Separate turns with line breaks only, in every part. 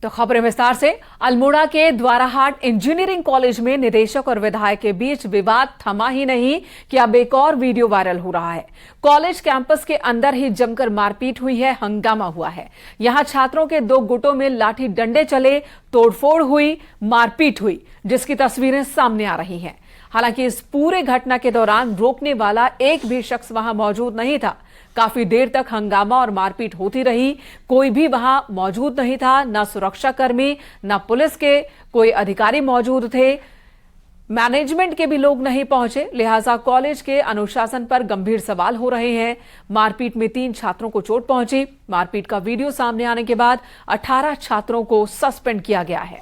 तो खबरें विस्तार से। अल्मोड़ा के द्वाराहाट इंजीनियरिंग कॉलेज में निदेशक और विधायक के बीच विवाद थमा ही नहीं कि अब एक और वीडियो वायरल हो रहा है। कॉलेज कैंपस के अंदर ही जमकर मारपीट हुई है, हंगामा हुआ है। यहां छात्रों के दो गुटों में लाठी डंडे चले, तोड़फोड़ हुई, मारपीट हुई, जिसकी तस्वीरें सामने आ रही हैं। हालांकि इस पूरे घटना के दौरान रोकने वाला एक भी शख्स वहां मौजूद नहीं था। काफी देर तक हंगामा और मारपीट होती रही। कोई भी वहां मौजूद नहीं था, ना सुरक्षाकर्मी, ना पुलिस के कोई अधिकारी मौजूद थे। मैनेजमेंट के भी लोग नहीं पहुंचे, लिहाजा कॉलेज के अनुशासन पर गंभीर सवाल हो रहे हैं। मारपीट में 3 छात्रों को चोट पहुंची। मारपीट का वीडियो सामने आने के बाद 18 छात्रों को सस्पेंड किया गया है।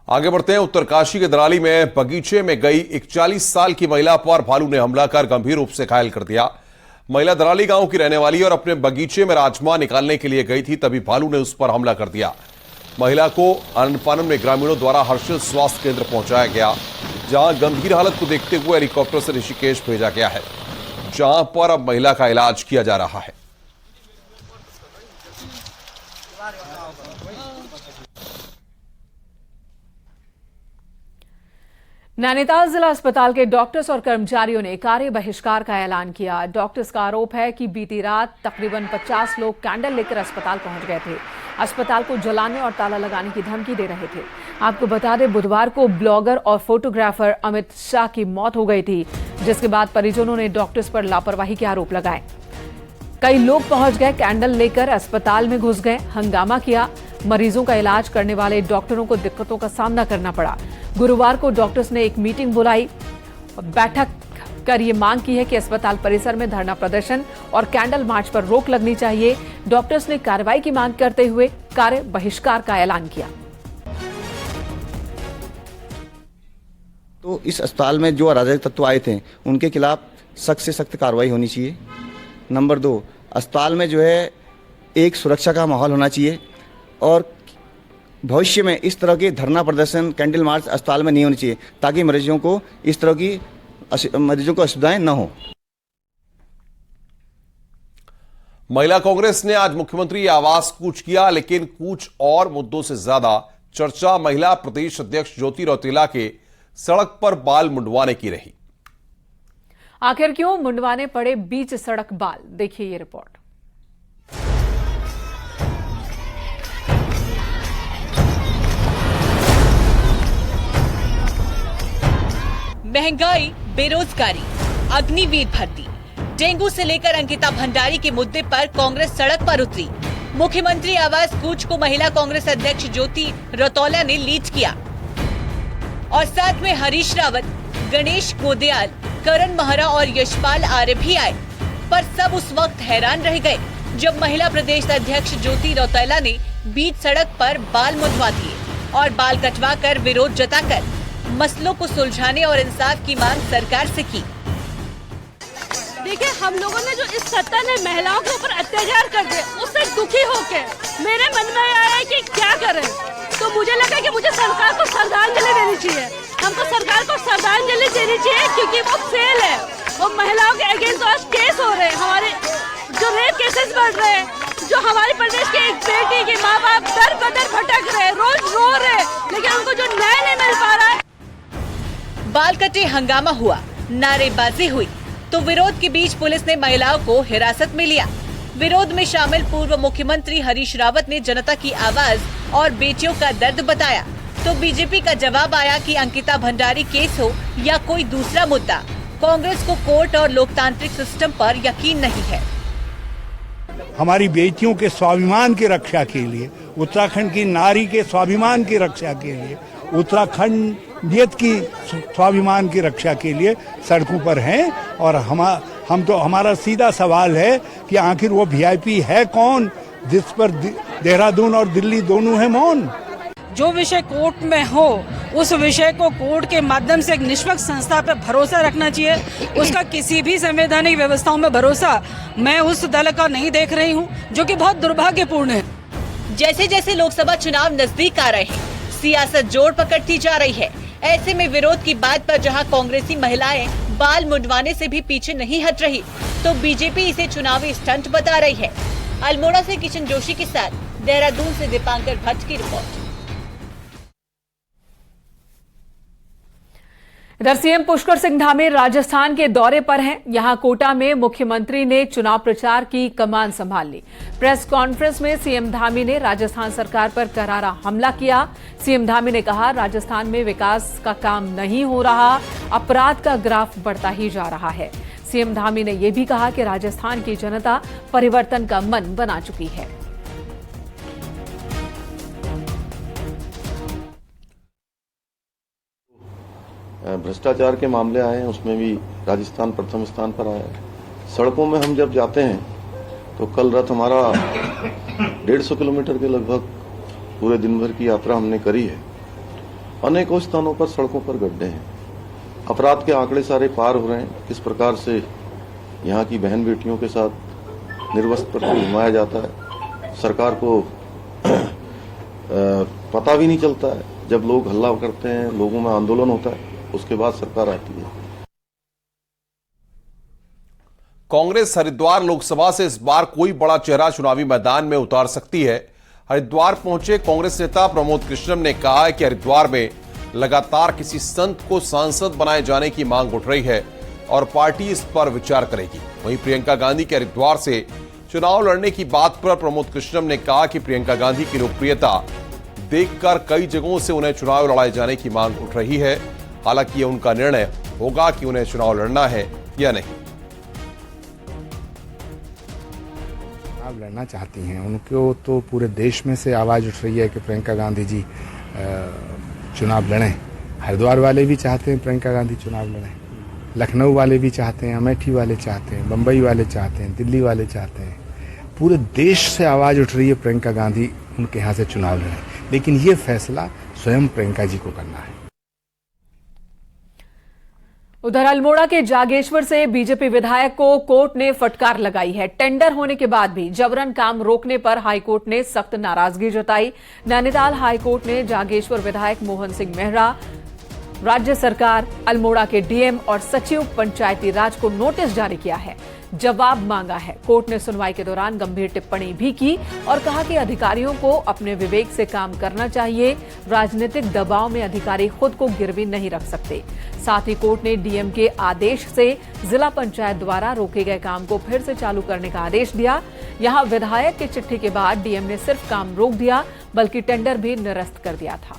आगे बढ़ते हैं। उत्तरकाशी के दराली में बगीचे में गई एक 40 साल की महिला पर भालू ने हमला कर गंभीर रूप से घायल कर दिया। महिला दराली गांव की रहने वाली और अपने बगीचे में राजमा निकालने के लिए गई थी, तभी भालू ने उस पर हमला कर दिया। महिला को आनंदपानम में ग्रामीणों द्वारा हर्षिल स्वास्थ्य केंद्र पहुंचाया गया, जहां गंभीर हालत को देखते हुए हेलीकॉप्टर से ऋषिकेश भेजा गया है, जहां पर अब महिला का इलाज किया जा रहा है।
नैनीताल जिला अस्पताल के डॉक्टर्स और कर्मचारियों ने कार्य बहिष्कार का ऐलान किया। डॉक्टर्स का आरोप है कि बीती रात तकरीबन 50 लोग कैंडल लेकर अस्पताल पहुंच गए थे। अस्पताल को जलाने और ताला लगाने की धमकी दे रहे थे। आपको बता दें, बुधवार को ब्लॉगर और फोटोग्राफर अमित शाह की मौत हो गई थी, जिसके बाद परिजनों ने डॉक्टर्स पर लापरवाही के आरोप लगाए। कई लोग पहुंच गए, कैंडल लेकर अस्पताल में घुस गए, हंगामा किया। मरीजों का इलाज करने वाले डॉक्टरों को दिक्कतों का सामना करना पड़ा। गुरुवार को डॉक्टर्स ने एक मीटिंग बुलाई, बैठक कर ये मांग की है कि अस्पताल परिसर में धरना प्रदर्शन और कैंडल मार्च पर रोक लगनी चाहिए। डॉक्टर्स ने कार्रवाई की मांग करते हुए कार्य बहिष्कार का ऐलान किया।
तो इस अस्पताल में जो अराजक तत्व आए थे, उनके खिलाफ सख्त से सख्त कार्रवाई होनी चाहिए। नंबर 2, अस्पताल में जो है एक सुरक्षा का माहौल होना चाहिए और भविष्य में इस तरह के धरना प्रदर्शन, कैंडल मार्च अस्पताल में नहीं होनी चाहिए, ताकि मरीजों को इस तरह की असुविधाएं न हो।
महिला कांग्रेस ने आज मुख्यमंत्री आवास कूच किया, लेकिन कूच और मुद्दों से ज्यादा चर्चा महिला प्रदेश अध्यक्ष ज्योति रौतेला के सड़क पर बाल मुंडवाने की रही।
आखिर क्यों मुंडवाने पड़े बीच सड़क बाल, देखिए ये रिपोर्ट।
महंगाई, बेरोजगारी, अग्निवीर भर्ती, डेंगू से लेकर अंकिता भंडारी के मुद्दे पर कांग्रेस सड़क पर उतरी। मुख्यमंत्री आवास कूच को महिला कांग्रेस अध्यक्ष ज्योति रौतेला ने लीड किया और साथ में हरीश रावत, गणेश गोदयाल, करण महरा और यशपाल आर्य भी आए। पर सब उस वक्त हैरान रह गए जब महिला प्रदेश अध्यक्ष ज्योति रौतेला ने बीच सड़क पर बाल मुंडवा दिए और बाल कटवा कर विरोध जताकर मसलों को सुलझाने और इंसाफ की मांग सरकार से की।
देखिए, हम लोगों ने जो इस सत्ता ने महिलाओं के ऊपर अत्याचार कर दिए, उससे दुखी होके मेरे मन में आया है कि क्या करें। तो मुझे लगा कि मुझे सरकार को श्रद्धांजलि देनी चाहिए। हमको सरकार को श्रद्धांजलि देनी चाहिए, क्योंकि वो फेल है। वो महिलाओं के अगेंस्ट आज केस हो रहे हैं, हमारे जो रेप केसेस बढ़ रहे हैं, जो हमारे प्रदेश के एक बेटी के माँ बाप दर बदर भटक रहे, रोज रो रहे, लेकिन उनको जो न्याय नहीं मिल पा रहा है।
बाल कटे, हंगामा हुआ, नारेबाजी हुई, तो विरोध के बीच पुलिस ने महिलाओं को हिरासत में लिया। विरोध में शामिल पूर्व मुख्यमंत्री हरीश रावत ने जनता की आवाज और बेटियों का दर्द बताया, तो बीजेपी का जवाब आया कि अंकिता भंडारी केस हो या कोई दूसरा मुद्दा, कांग्रेस को कोर्ट और लोकतांत्रिक सिस्टम पर यकीन नहीं है।
हमारी बेटियों के स्वाभिमान की रक्षा के लिए, उत्तराखंड की नारी के स्वाभिमान की रक्षा के लिए, उत्तराखंडियत की स्वाभिमान की रक्षा के लिए सड़कों पर हैं। और हमारा सीधा सवाल है कि आखिर वो वीआईपी है कौन जिस पर देहरादून और दिल्ली दोनों है मौन।
जो विषय कोर्ट में हो, उस विषय को कोर्ट के माध्यम से एक निष्पक्ष संस्था पर भरोसा रखना चाहिए। उसका किसी भी संवैधानिक व्यवस्थाओं में भरोसा मैं उस दल का नहीं देख रही हूँ, जो कि बहुत दुर्भाग्यपूर्ण है।
जैसे जैसे लोकसभा चुनाव नजदीक आ रहे हैं, सियासत जोर पकड़ती जा रही है। ऐसे में विरोध की बात पर जहां कांग्रेसी महिलाएं बाल मुंडवाने से भी पीछे नहीं हट रही, तो बीजेपी इसे चुनावी स्टंट बता रही है। अल्मोड़ा से किशन जोशी के साथ देहरादून से दीपांकर भट्ट की रिपोर्ट।
इधर सीएम पुष्कर सिंह धामी राजस्थान के दौरे पर हैं। यहां कोटा में मुख्यमंत्री ने चुनाव प्रचार की कमान संभाल ली। प्रेस कॉन्फ्रेंस में सीएम धामी ने राजस्थान सरकार पर करारा हमला किया। सीएम धामी ने कहा, राजस्थान में विकास का काम नहीं हो रहा, अपराध का ग्राफ बढ़ता ही जा रहा है। सीएम धामी ने यह भी कहा कि राजस्थान की जनता परिवर्तन का मन बना चुकी है।
भ्रष्टाचार के मामले आए हैं, उसमें भी राजस्थान प्रथम स्थान पर आया है। सड़कों में हम जब जाते हैं तो कल रात हमारा 150 किलोमीटर के लगभग पूरे दिन भर की यात्रा हमने करी है। अनेकों स्थानों पर सड़कों पर गड्ढे हैं, अपराध के आंकड़े सारे पार हो रहे हैं। किस प्रकार से यहाँ की बहन बेटियों के साथ निर्वस्त्र पर घुमाया जाता है, सरकार को पता भी नहीं चलता है। जब लोग हल्ला करते हैं, लोगों में आंदोलन होता है, उसके बाद सरकार आती है।
कांग्रेस हरिद्वार लोकसभा से इस बार कोई बड़ा चेहरा चुनावी मैदान में उतार सकती है। हरिद्वार पहुंचे कांग्रेस नेता प्रमोद कृष्णम ने कहा है कि हरिद्वार में लगातार किसी संत को सांसद बनाए जाने की मांग उठ रही है और पार्टी इस पर विचार करेगी। वहीं प्रियंका गांधी के हरिद्वार से चुनाव लड़ने की बात पर प्रमोद कृष्णम ने कहा कि प्रियंका गांधी की लोकप्रियता देखकर कई जगहों से उन्हें चुनाव लड़ाए जाने की मांग उठ रही है। हालांकि ये उनका निर्णय होगा कि उन्हें चुनाव लड़ना है या नहीं।
चुनाव लड़ना चाहती हैं, उनको तो पूरे देश में से आवाज उठ रही है कि प्रियंका गांधी जी चुनाव लड़ें। हरिद्वार वाले भी चाहते हैं प्रियंका गांधी चुनाव लड़ें, लखनऊ वाले भी चाहते हैं, अमेठी वाले चाहते हैं, बंबई वाले चाहते हैं, दिल्ली वाले चाहते हैं। पूरे देश से आवाज उठ रही है प्रियंका गांधी उनके यहाँ से चुनाव लड़ें, लेकिन ये फैसला स्वयं प्रियंका जी को करना है।
उधर अल्मोड़ा के जागेश्वर से बीजेपी विधायक को कोर्ट ने फटकार लगाई है। टेंडर होने के बाद भी जबरन काम रोकने पर हाईकोर्ट ने सख्त नाराजगी जताई। नैनीताल हाईकोर्ट ने जागेश्वर विधायक मोहन सिंह मेहरा, राज्य सरकार, अल्मोड़ा के डीएम और सचिव पंचायती राज को नोटिस जारी किया है, जवाब मांगा है। कोर्ट ने सुनवाई के दौरान गंभीर टिप्पणी भी की और कहा कि अधिकारियों को अपने विवेक से काम करना चाहिए। राजनीतिक दबाव में अधिकारी खुद को गिरवी नहीं रख सकते। साथ ही कोर्ट ने डीएम के आदेश से जिला पंचायत द्वारा रोके गए काम को फिर से चालू करने का आदेश दिया। यहां विधायक की चिट्ठी के बाद डीएम ने सिर्फ काम रोक दिया, बल्कि टेंडर भी निरस्त कर दिया था।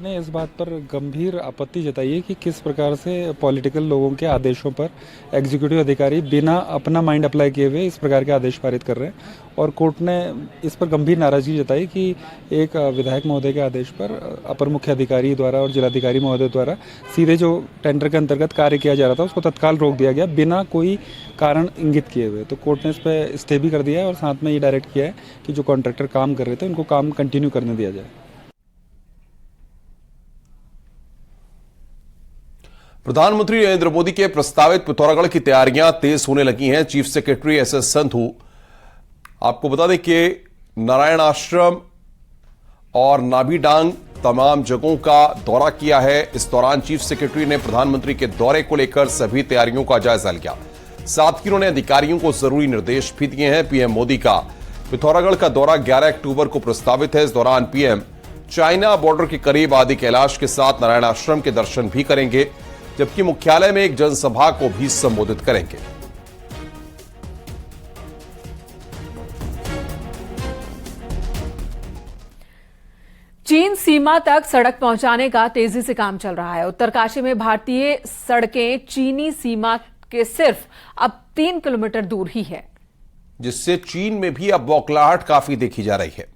ने इस बात पर गंभीर आपत्ति जताई है कि किस प्रकार से पॉलिटिकल लोगों के आदेशों पर एग्जीक्यूटिव अधिकारी बिना अपना माइंड अप्लाई किए हुए इस प्रकार के आदेश पारित कर रहे हैं। और कोर्ट ने इस पर गंभीर नाराजगी जताई कि एक विधायक महोदय के आदेश पर अपर मुख्य अधिकारी द्वारा और जिलाधिकारी महोदय द्वारा सीधे जो टेंडर के अंतर्गत कार्य किया जा रहा था उसको तत्काल रोक दिया गया बिना कोई कारण इंगित किए हुए। तो कोर्ट ने इस पर स्टे भी कर दिया है और साथ में ये डायरेक्ट किया है कि जो कॉन्ट्रैक्टर काम कर रहे थे उनको काम कंटिन्यू करने दिया जाए।
प्रधानमंत्री नरेंद्र मोदी के प्रस्तावित पिथौरागढ़ की तैयारियां तेज होने लगी हैं। चीफ सेक्रेटरी एसएस संधू आपको बता दें कि नारायण आश्रम और नाभीडांग तमाम जगहों का दौरा किया है। इस दौरान चीफ सेक्रेटरी ने प्रधानमंत्री के दौरे को लेकर सभी तैयारियों का जायजा लिया। साथ ही उन्होंने अधिकारियों को जरूरी निर्देश भी दिए हैं। पीएम मोदी का पिथौरागढ़ का दौरा 11 अक्टूबर को प्रस्तावित है। इस दौरान पीएम चाइना बॉर्डर के करीब आदि कैलाश के साथ नारायण आश्रम के दर्शन भी करेंगे, जबकि मुख्यालय में एक जनसभा को भी संबोधित करेंगे।
चीन सीमा तक सड़क पहुंचाने का तेजी से काम चल रहा है। उत्तरकाशी में भारतीय सड़कें चीनी सीमा के सिर्फ अब 3 किलोमीटर दूर ही है,
जिससे चीन में भी अब बौखलाहट काफी देखी जा रही है।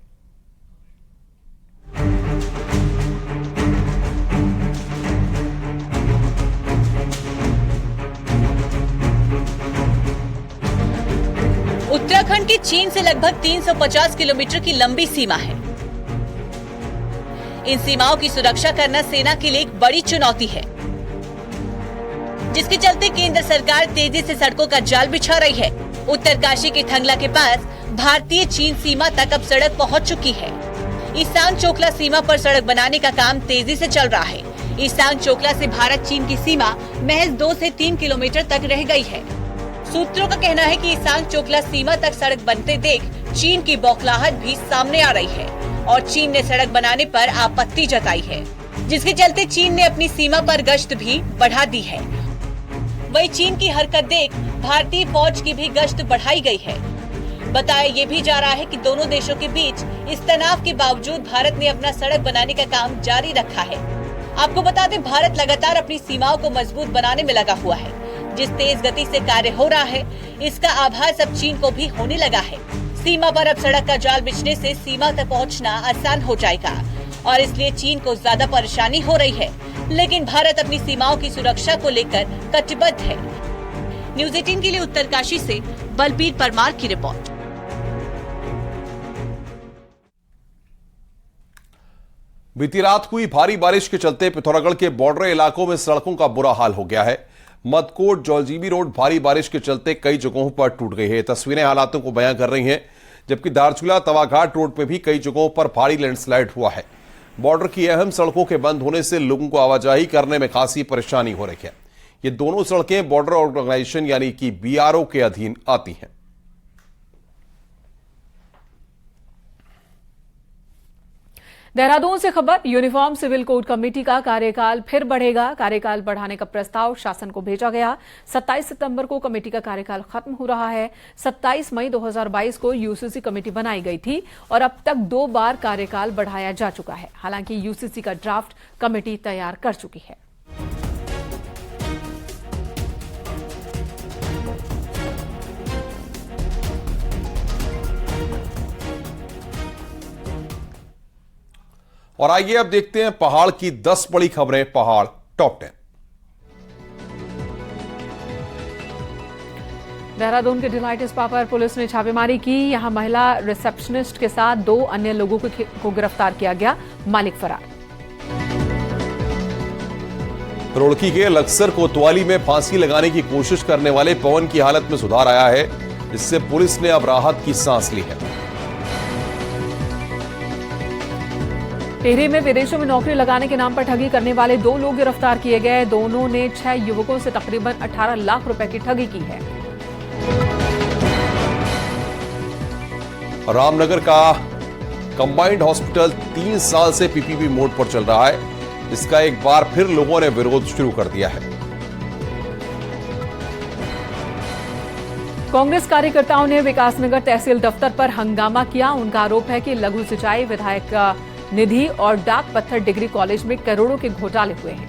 उत्तराखंड की चीन से लगभग 350 किलोमीटर की लंबी सीमा है। इन सीमाओं की सुरक्षा करना सेना के लिए एक बड़ी चुनौती है, जिसके चलते केंद्र सरकार तेजी से सड़कों का जाल बिछा रही है। उत्तरकाशी के थंगला के पास भारतीय चीन सीमा तक अब सड़क पहुंच चुकी है। ईशान चोकला सीमा पर सड़क बनाने का काम तेजी से चल रहा है। ईशान चोकला से भारत चीन की सीमा महज 2 से 3 किलोमीटर तक रह गई है। सूत्रों का कहना है कि ईशान चोकला सीमा तक सड़क बनते देख चीन की बौखलाहट भी सामने आ रही है और चीन ने सड़क बनाने पर आपत्ति जताई है, जिसके चलते चीन ने अपनी सीमा पर गश्त भी बढ़ा दी है। वहीं चीन की हरकत देख भारतीय फौज की भी गश्त बढ़ाई गई है। बताया ये भी जा रहा है कि दोनों देशों के बीच इस तनाव के बावजूद भारत ने अपना सड़क बनाने का काम जारी रखा है। आपको बता दें, भारत लगातार अपनी सीमाओं को मजबूत बनाने में लगा हुआ है। जिस तेज गति से कार्य हो रहा है, इसका आभास अब चीन को भी होने लगा है। सीमा पर अब सड़क का जाल बिछने से सीमा तक पहुंचना आसान हो जाएगा और इसलिए चीन को ज्यादा परेशानी हो रही है, लेकिन भारत अपनी सीमाओं की सुरक्षा को लेकर कटिबद्ध है। न्यूज़ 18 के लिए उत्तरकाशी से बलबीर परमार की रिपोर्ट।
बीती रात हुई भारी बारिश के चलते पिथौरागढ़ के बॉर्डर इलाकों में सड़कों का बुरा हाल हो गया है। मदकोट जौलजीबी रोड भारी बारिश के चलते कई जगहों पर टूट गई है। तस्वीरें हालातों को बयां कर रही हैं, जबकि दारचूला तवाघाट रोड पर भी कई जगहों पर भारी लैंडस्लाइड हुआ है। बॉर्डर की अहम सड़कों के बंद होने से लोगों को आवाजाही करने में खासी परेशानी हो रही है। ये दोनों सड़कें बॉर्डर ऑर्गेनाइजेशन यानी कि BRO के अधीन आती हैं।
देहरादून से खबर, यूनिफॉर्म सिविल कोड कमेटी का कार्यकाल फिर बढ़ेगा। कार्यकाल बढ़ाने का प्रस्ताव शासन को भेजा गया। 27 सितंबर को कमेटी का कार्यकाल खत्म हो रहा है। 27 मई 2022 को यूसीसी कमेटी बनाई गई थी और अब तक 2 बार कार्यकाल बढ़ाया जा चुका है। हालांकि यूसीसी का ड्राफ्ट कमेटी तैयार कर चुकी है।
और आइए अब देखते हैं पहाड़ की 10 बड़ी खबरें। पहाड़ टॉप 10।
देहरादून के डिलाइट स्पा पर पुलिस ने छापेमारी की। यहां महिला रिसेप्शनिस्ट के साथ 2 अन्य लोगों को गिरफ्तार किया गया। मालिक फरार।
रुड़की के लक्सर कोतवाली में फांसी लगाने की कोशिश करने वाले पवन की हालत में सुधार आया है। इससे पुलिस ने अब राहत की सांस ली है।
टिहरी में विदेशों में नौकरी लगाने के नाम पर ठगी करने वाले 2 लोग गिरफ्तार किए गए। दोनों ने 6 युवकों से तकरीबन 18 लाख रुपए की ठगी की है।
रामनगर का कंबाइंड हॉस्पिटल 3 साल से पीपीपी मोड पर चल रहा है। इसका एक बार फिर लोगों ने विरोध शुरू कर दिया है।
कांग्रेस कार्यकर्ताओं ने विकासनगर तहसील दफ्तर पर हंगामा किया। उनका आरोप है कि लघु सिंचाई, विधायक निधि और डाक पत्थर डिग्री कॉलेज में करोड़ों के घोटाले हुए हैं।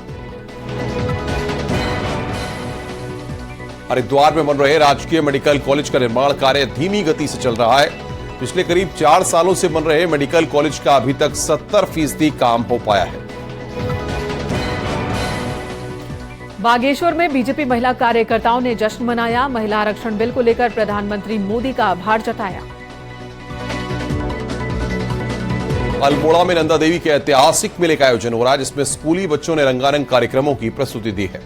हरिद्वार में बन रहे राजकीय मेडिकल कॉलेज का निर्माण कार्य धीमी गति से चल रहा है। पिछले करीब 4 सालों से बन रहे मेडिकल कॉलेज का अभी तक 70% काम हो पाया है।
बागेश्वर में बीजेपी महिला कार्यकर्ताओं ने जश्न मनाया। महिला आरक्षण बिल को लेकर प्रधानमंत्री मोदी का आभार जताया।
अल्मोड़ा में नंदा देवी के ऐतिहासिक मेले का आयोजन हो रहा है, जिसमें स्कूली बच्चों ने रंगारंग कार्यक्रमों की प्रस्तुति दी है।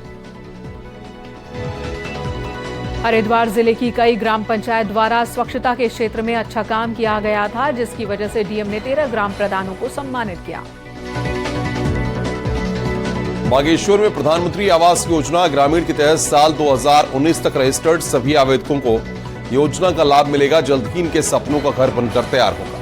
हरिद्वार जिले की कई ग्राम पंचायत द्वारा स्वच्छता के क्षेत्र में अच्छा काम किया गया था, जिसकी वजह से डीएम ने 13 ग्राम प्रधानों को सम्मानित किया।
बागेश्वर में प्रधानमंत्री आवास योजना ग्रामीण के तहत साल 2019 तक रजिस्टर्ड सभी आवेदकों को योजना का लाभ मिलेगा। जल्द ही इनके सपनों का घर बनकर तैयार होगा।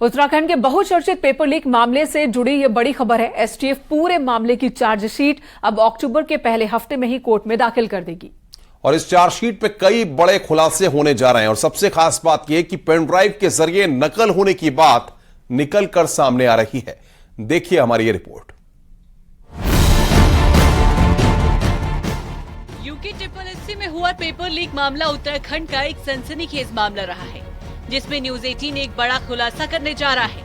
उत्तराखंड के बहुचर्चित पेपर लीक मामले से जुड़ी यह बड़ी खबर है। एसटीएफ पूरे मामले की चार्जशीट अब अक्टूबर के पहले हफ्ते में ही कोर्ट में दाखिल कर देगी।
और इस चार्जशीट पे कई बड़े खुलासे होने जा रहे हैं और सबसे खास बात यह कि पेन ड्राइव के जरिए नकल होने की बात निकल कर सामने आ रही है। देखिए हमारी ये रिपोर्ट।
यूके SSSC में हुआ पेपर लीक मामला उत्तराखंड का एक सनसनीखेज मामला रहा है, जिसमें न्यूज़ 18 एक बड़ा खुलासा करने जा रहा है।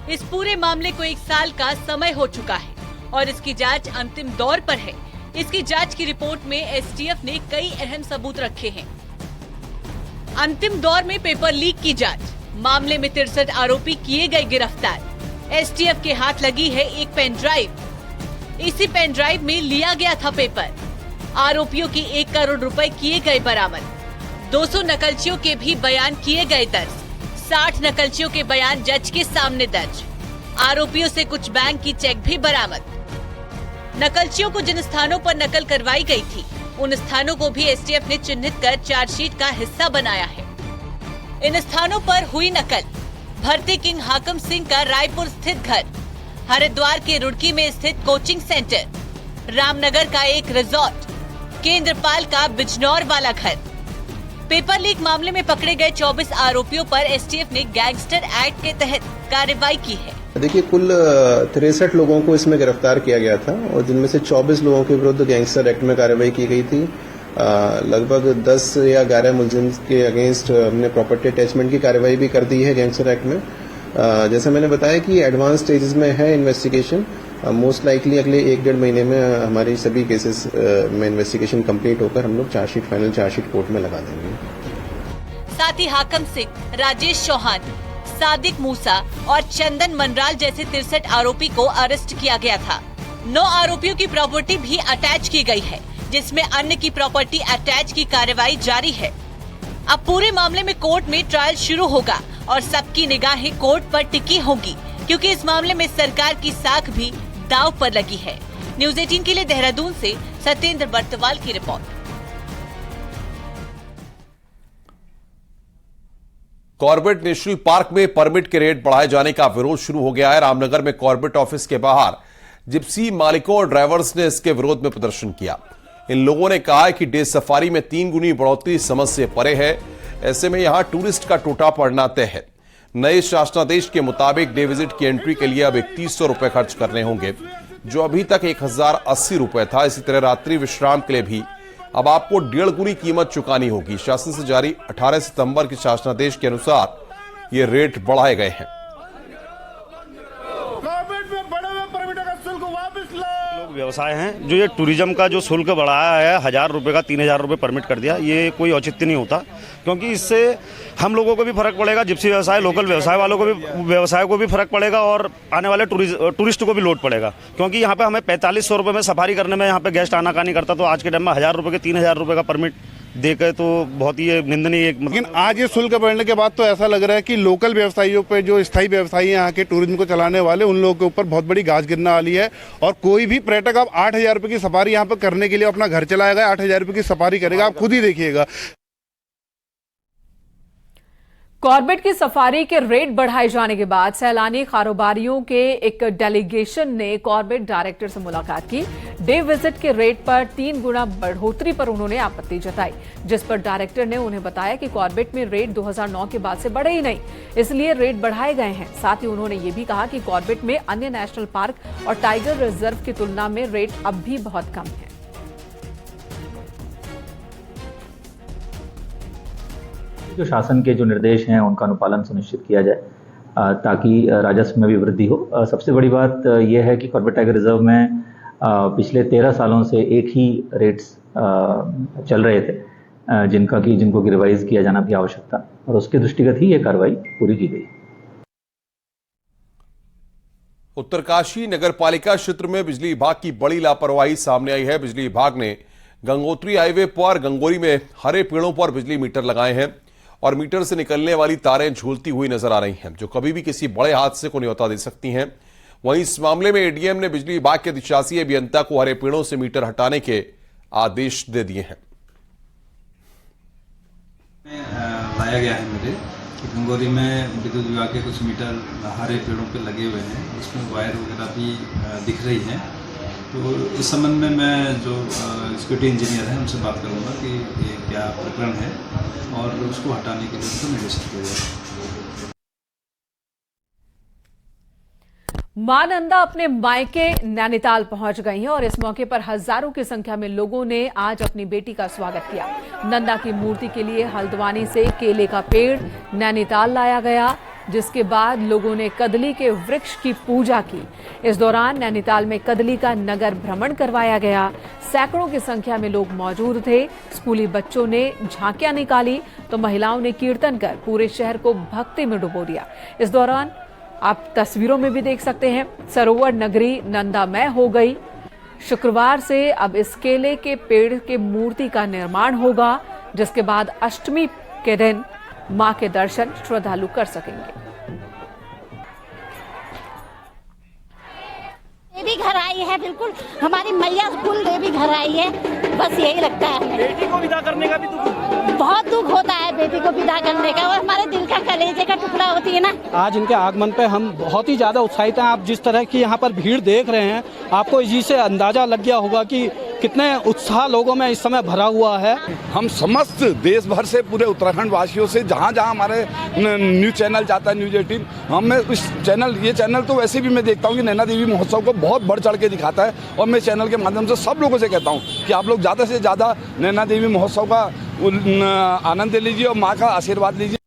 इस पूरे मामले को 1 साल का समय हो चुका है और इसकी जांच अंतिम दौर पर है। इसकी जांच की रिपोर्ट में एसटीएफ ने कई अहम सबूत रखे हैं। अंतिम दौर में पेपर लीक की जांच मामले में 63 आरोपी किए गए गिरफ्तार। एसटीएफ के हाथ लगी है एक पेन ड्राइव। इसी पेन ड्राइव में लिया गया था पेपर। आरोपियों की 1 करोड़ रुपए किए गए बरामद। 200 नकलचियों के भी बयान किए गए दर्ज। 60 नकलचियों के बयान जज के सामने दर्ज। आरोपियों से कुछ बैंक की चेक भी बरामद। नकलचियों को जिन स्थानों पर नकल करवाई गई थी, उन स्थानों को भी एसटीएफ ने चिन्हित कर चार्जशीट का हिस्सा बनाया है। इन स्थानों पर हुई नकल: भर्ती किंग हाकम सिंह का रायपुर स्थित घर, हरिद्वार के रुड़की में स्थित कोचिंग सेंटर, रामनगर का एक रिजॉर्ट, केंद्रपाल का बिजनौर वाला घर। पेपर लीक मामले में पकड़े गए 24 आरोपियों पर एसटीएफ ने गैंगस्टर एक्ट के तहत कार्रवाई की है।
देखिए, कुल 63 लोगों को इसमें गिरफ्तार किया गया था और जिनमें से 24 लोगों के विरुद्ध गैंगस्टर एक्ट में कार्रवाई की गई थी। लगभग 10 या 11 मुलजिम के अगेंस्ट हमने प्रॉपर्टी अटैचमेंट की कार्रवाई भी कर दी है गैंगस्टर एक्ट में। जैसे मैंने बताया कि एडवांस स्टेजेस में है इन्वेस्टिगेशन। मोस्ट लाइकली अगले 1-1.5 महीने में हमारी सभी केसेस में इन्वेस्टिगेशन कंप्लीट होकर हम लोग फाइनल चार्जशीट कोर्ट में लगा देंगे।
साथ ही हाकम सिंह, राजेश चौहान, सादिक मूसा और चंदन मनराल जैसे 63 आरोपी को अरेस्ट किया गया था। 9 आरोपियों की प्रॉपर्टी भी अटैच की गई है, जिसमें अन्य की प्रॉपर्टी अटैच की कार्रवाई जारी है। अब पूरे मामले में कोर्ट में ट्रायल शुरू होगा और सबकी निगाहें कोर्ट पर टिकी होंगी, क्योंकि इस मामले में सरकार की साख भी दांव पर लगी है। न्यूज़ 18 के लिए देहरादून से सत्येंद्र बर्तवाल की रिपोर्ट।
कॉर्बेट नेशनल पार्क में परमिट के रेट बढ़ाए जाने का विरोध शुरू हो गया है। रामनगर में कॉर्बेट ऑफिस के बाहर जिप्सी मालिकों और ड्राइवर्स ने इसके विरोध में प्रदर्शन किया। इन लोगों ने कहा है कि डे सफारी में 3 गुनी बढ़ोतरी समझ से परे है। ऐसे में यहां टूरिस्ट का टोटा पड़ना तय है। नए शासनादेश के मुताबिक डे विजिट की एंट्री के लिए अब 3100 रुपए खर्च करने होंगे, जो अभी तक 1080 रुपए था। इसी तरह रात्रि विश्राम के लिए भी अब आपको 1.5 गुनी कीमत चुकानी होगी। शासन से जारी 18 सितंबर के शासनादेश के अनुसार ये रेट बढ़ाए गए हैं।
व्यवसाय हैं जो ये टूरिज्म का जो शुल्क बढ़ाया है 1000 रुपए का 3000 रुपए परमिट कर दिया, ये कोई औचित्य नहीं होता, क्योंकि इससे हम लोगों को भी फर्क पड़ेगा, जिप्सी व्यवसाय, लोकल व्यवसाय वालों को भी, व्यवसाय को भी फर्क पड़ेगा और आने वाले टूरिस्ट को भी लोड पड़ेगा। क्योंकि यहाँ पे हमें 4500 रुपए में सफारी करने में यहाँ पे गेस्ट आनाकानी करता, तो आज के टाइम में 1000 रुपए के 3000 रुपए का परमिट देकर तो बहुत ही निंदनीय।
लेकिन आज ये शुल्क बढ़ने के बाद तो ऐसा लग रहा है कि लोकल व्यवसायियों पे, जो स्थायी व्यवसायी यहाँ के टूरिज्म को चलाने वाले, उन लोगों के ऊपर बहुत बड़ी गाज गिरने वाली है। और कोई भी पर्यटक अब 8000 रुपए की सफारी यहाँ पे करने के लिए अपना घर चलाएगा, 8000 रुपए की सफारी करेगा, आप खुद ही देखिएगा।
कॉर्बेट की सफारी के रेट बढ़ाए जाने के बाद सैलानी कारोबारियों के एक डेलीगेशन ने कॉर्बेट डायरेक्टर से मुलाकात की। डे विजिट के रेट पर 3 गुना बढ़ोतरी पर उन्होंने आपत्ति जताई, जिस पर डायरेक्टर ने उन्हें बताया कि कॉर्बेट में रेट 2009 के बाद से बढ़े ही नहीं, इसलिए रेट बढ़ाए गए हैं। साथ ही उन्होंने ये भी कहा कि कॉर्बेट में अन्य नेशनल पार्क और टाइगर रिजर्व की तुलना में रेट अब भी बहुत कम है।
जो शासन के जो निर्देश हैं उनका अनुपालन सुनिश्चित किया जाए ताकि राजस्व में भी वृद्धि हो। सबसे बड़ी बात यह है कि कॉर्बेट टाइगर रिजर्व में पिछले 13 सालों से एक ही रेट्स चल रहे थे, जिनको कि रिवाइज किया जाना भी आवश्यक था, और उसके दृष्टिगत ही ये कार्रवाई पूरी की गई।
उत्तरकाशी नगर पालिका क्षेत्र में बिजली विभाग की बड़ी लापरवाही सामने आई है। बिजली विभाग ने गंगोत्री हाईवे पर गंगोरी में हरे पेड़ों पर बिजली मीटर लगाए हैं और मीटर से निकलने वाली तारें झूलती हुई नजर आ रही हैं, जो कभी भी किसी बड़े हादसे को न्योता दे सकती हैं। वहीं इस मामले में एडीएम ने बिजली विभाग के अधिशासी अभियंता को हरे पेड़ों से मीटर हटाने के आदेश दे दिए हैं।
लाया गया है मुझे कि गंगोरी में विद्युत विभाग के कुछ मीटर हरे पेड़ों पे लगे हुए हैं, उसमें वायर वगैरह भी दिख रही है। तो इस संबंध में मैं जो सिक्योरिटी इंजीनियर हैं उनसे बात करूंगा कि ये क्या प्रकरण है और उसको हटाने के लिए उनको निर्देशित किया जाए।
मां नंदा अपने मायके नैनीताल पहुंच गई हैं और इस मौके पर हजारों की संख्या में लोगों ने आज अपनी बेटी का स्वागत किया। नंदा की मूर्ति के लिए हल्द्वानी से केले का पेड़ नैनीताल लाया गया, जिसके बाद लोगों ने कदली के वृक्ष की पूजा की। इस दौरान नैनीताल में कदली का नगर भ्रमण करवाया गया। सैकड़ों की संख्या में लोग मौजूद थे। स्कूली बच्चों ने झांकियां निकाली तो महिलाओं ने कीर्तन कर पूरे शहर को भक्ति में डुबो दिया। इस दौरान आप तस्वीरों में भी देख सकते हैं, सरोवर नगरी नंदामय हो गई। शुक्रवार से अब इस केले के पेड़ के मूर्ति का निर्माण होगा, जिसके बाद अष्टमी के दिन मां के दर्शन श्रद्धालु कर सकेंगे।
देवी घर आई है, बिल्कुल हमारी मैया कुल देवी घर आई है। बस यही लगता है, बेटी को विदा करने का भी बहुत दुख होता है, बेटी को विदा करने का, और हमारे दिल का कलेजे का टुकड़ा होती है ना।
आज इनके आगमन पे हम बहुत ही ज्यादा उत्साहित हैं। आप जिस तरह की यहाँ पर भीड़ देख रहे हैं, आपको इसी से अंदाजा लग गया होगा कि कितने उत्साह लोगों में इस समय भरा हुआ है।
हम समस्त देश भर से, पूरे उत्तराखंड वासियों से, जहाँ जहाँ हमारे न्यूज चैनल जाता है, न्यूज 18, हमें ये चैनल तो वैसे भी मैं देखता हूँ कि नैना देवी महोत्सव को बहुत बढ़ चढ़ के दिखाता है, और मैं चैनल के माध्यम से सब लोगों से कहता हूँ कि आप लोग ज़्यादा से ज़्यादा नैना देवी महोत्सव का आनंद लीजिए और माँ का आशीर्वाद लीजिए।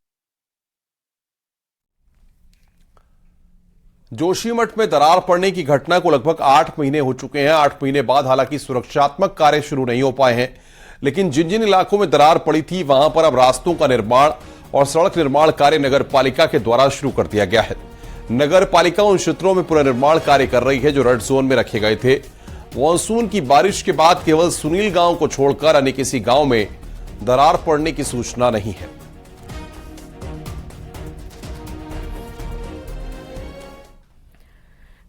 जोशीमठ में दरार पड़ने की घटना को लगभग 8 महीने हो चुके हैं। 8 महीने बाद हालांकि सुरक्षात्मक कार्य शुरू नहीं हो पाए हैं, लेकिन जिन जिन इलाकों में दरार पड़ी थी वहां पर अब रास्तों का निर्माण और सड़क निर्माण कार्य नगर पालिका के द्वारा शुरू कर दिया गया है। नगर पालिका उन क्षेत्रों में पुनर्निर्माण कार्य कर रही है जो रेड जोन में रखे गए थे। मानसून की बारिश के बाद केवल सुनील गांव को छोड़कर अन्य किसी गांव में दरार पड़ने की सूचना नहीं है।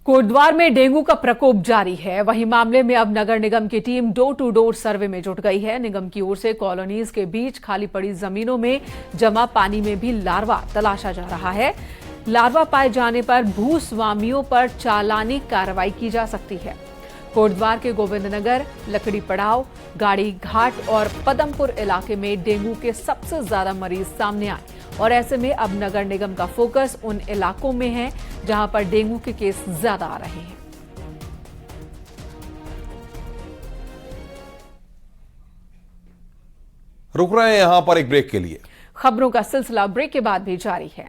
कोटद्वार में डेंगू का प्रकोप जारी है। वहीं मामले में अब नगर निगम की team door to door survey में जुट गई है। निगम की ओर से कॉलोनीज के बीच खाली पड़ी जमीनों में जमा पानी में भी लार्वा तलाशा जा रहा है। लार्वा पाए जाने पर भूस्वामियों पर चालानी कार्रवाई की जा सकती है। कोटद्वार के गोविंदनगर, लकड़ी पड़ाव, गाड़ी घाट और पदमपुर इलाके में डेंगू के सबसे ज्यादा मरीज सामने आए, और ऐसे में अब नगर निगम का फोकस उन इलाकों में है जहां पर डेंगू के केस ज्यादा आ रहे हैं।
रुक रहे हैं यहां पर एक ब्रेक के लिए।
खबरों का सिलसिला ब्रेक के बाद भी जारी है।